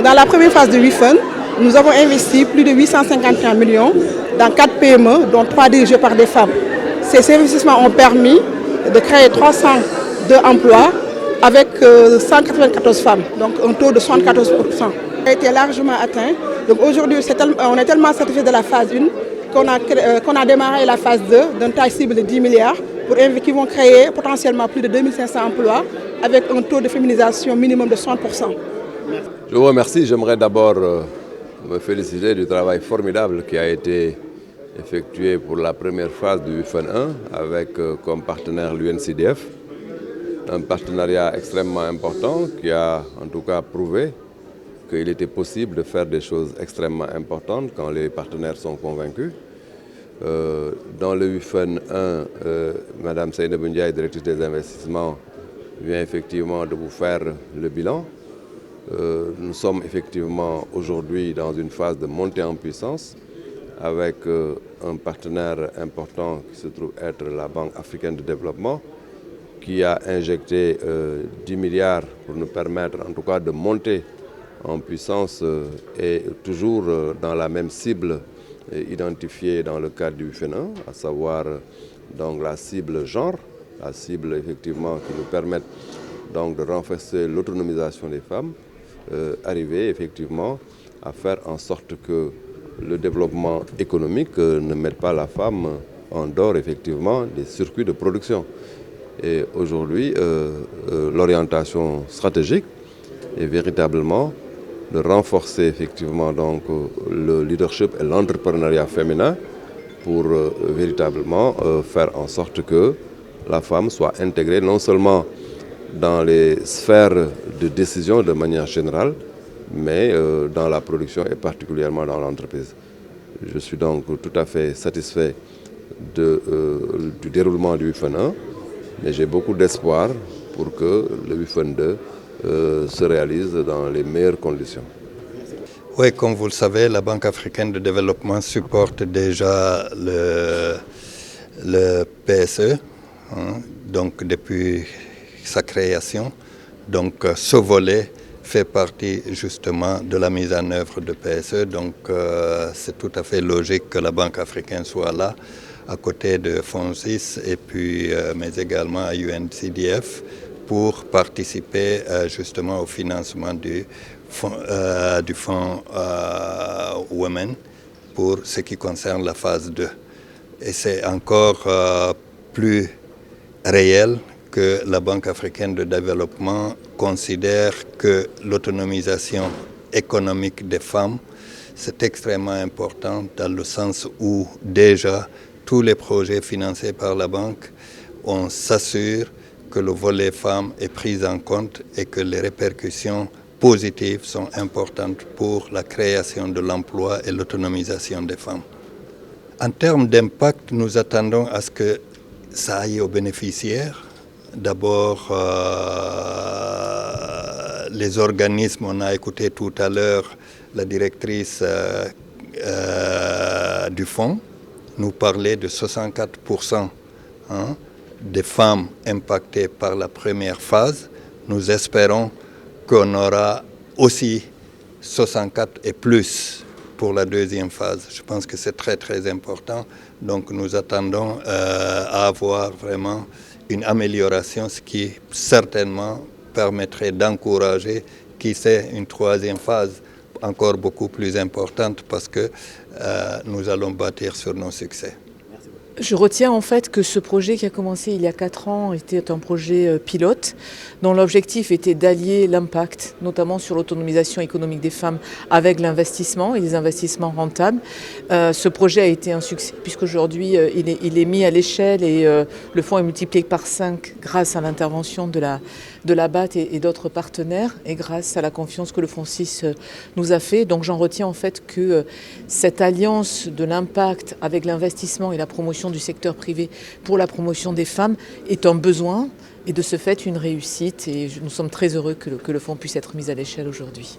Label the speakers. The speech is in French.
Speaker 1: Dans la première phase de WIFUN, nous avons investi plus de 851 millions dans 4 PME, dont 3 dirigés par des femmes. Ces investissements ont permis de créer 302 emplois avec 194 femmes, donc un taux de 74%. Ça a été largement atteint. Donc aujourd'hui, on est tellement satisfait de la phase 1 qu'on a démarré la phase 2 d'une taille cible de 10 milliards qui vont créer potentiellement plus de 2500 emplois avec un taux de féminisation minimum de 60%.
Speaker 2: Je vous remercie. J'aimerais d'abord me féliciter du travail formidable qui a été effectué pour la première phase du WIFUN 1 avec comme partenaire l'UNCDF. Un partenariat extrêmement important qui a en tout cas prouvé qu'il était possible de faire des choses extrêmement importantes quand les partenaires sont convaincus. Dans le WIFUN 1, Mme Seynabou Ndiaye, directrice des investissements, vient effectivement de vous faire le bilan. Nous sommes effectivement aujourd'hui dans une phase de montée en puissance avec un partenaire important qui se trouve être la Banque africaine de développement qui a injecté 10 milliards pour nous permettre en tout cas de monter en puissance et toujours dans la même cible identifiée dans le cadre du WIFUN 1, à savoir donc la cible genre, la cible effectivement qui nous permet donc de renforcer l'autonomisation des femmes, arriver effectivement à faire en sorte que le développement économique ne mette pas la femme en dehors effectivement des circuits de production. Et aujourd'hui, l'orientation stratégique est véritablement de renforcer effectivement donc le leadership et l'entrepreneuriat féminin pour véritablement faire en sorte que la femme soit intégrée non seulement dans les sphères de décision de manière générale, mais dans la production et particulièrement dans l'entreprise. Je suis donc tout à fait satisfait du déroulement du WIFUN 1, mais j'ai beaucoup d'espoir pour que le WIFUN 2 se réalise dans les meilleures conditions.
Speaker 3: Oui, comme vous le savez, la Banque africaine de développement supporte déjà le PSE, donc depuis sa création. Donc ce volet fait partie justement de la mise en œuvre de PSE. Donc c'est tout à fait logique que la Banque africaine soit là, à côté de FONSIS et puis, mais également à UNCDF pour participer justement au financement du fonds Women pour ce qui concerne la phase 2. Et c'est encore plus réel que la Banque africaine de développement considère que l'autonomisation économique des femmes, c'est extrêmement important dans le sens où déjà tous les projets financés par la banque, on s'assure que le volet femmes est pris en compte et que les répercussions positives sont importantes pour la création de l'emploi et l'autonomisation des femmes. En termes d'impact, nous attendons à ce que ça aille aux bénéficiaires. D'abord, les organismes, on a écouté tout à l'heure la directrice du fonds, nous parlait de 64% des femmes impactées par la première phase. Nous espérons qu'on aura aussi 64 et plus pour la deuxième phase. Je pense que c'est très très important. Donc nous attendons à avoir vraiment une amélioration, ce qui certainement permettrait d'encourager, qui sait, une troisième phase encore beaucoup plus importante parce que nous allons bâtir sur nos succès.
Speaker 4: Je retiens en fait que ce projet qui a commencé il y a 4 ans était un projet pilote dont l'objectif était d'allier l'impact, notamment sur l'autonomisation économique des femmes, avec l'investissement et les investissements rentables. Ce projet a été un succès puisqu'aujourd'hui il est mis à l'échelle et le fonds est multiplié par 5 grâce à l'intervention de la BAT et d'autres partenaires et grâce à la confiance que le FONSIS nous a fait. Donc j'en retiens en fait que cette alliance de l'impact avec l'investissement et la promotion du secteur privé pour la promotion des femmes est un besoin et de ce fait une réussite et nous sommes très heureux que le fonds puisse être mis à l'échelle aujourd'hui.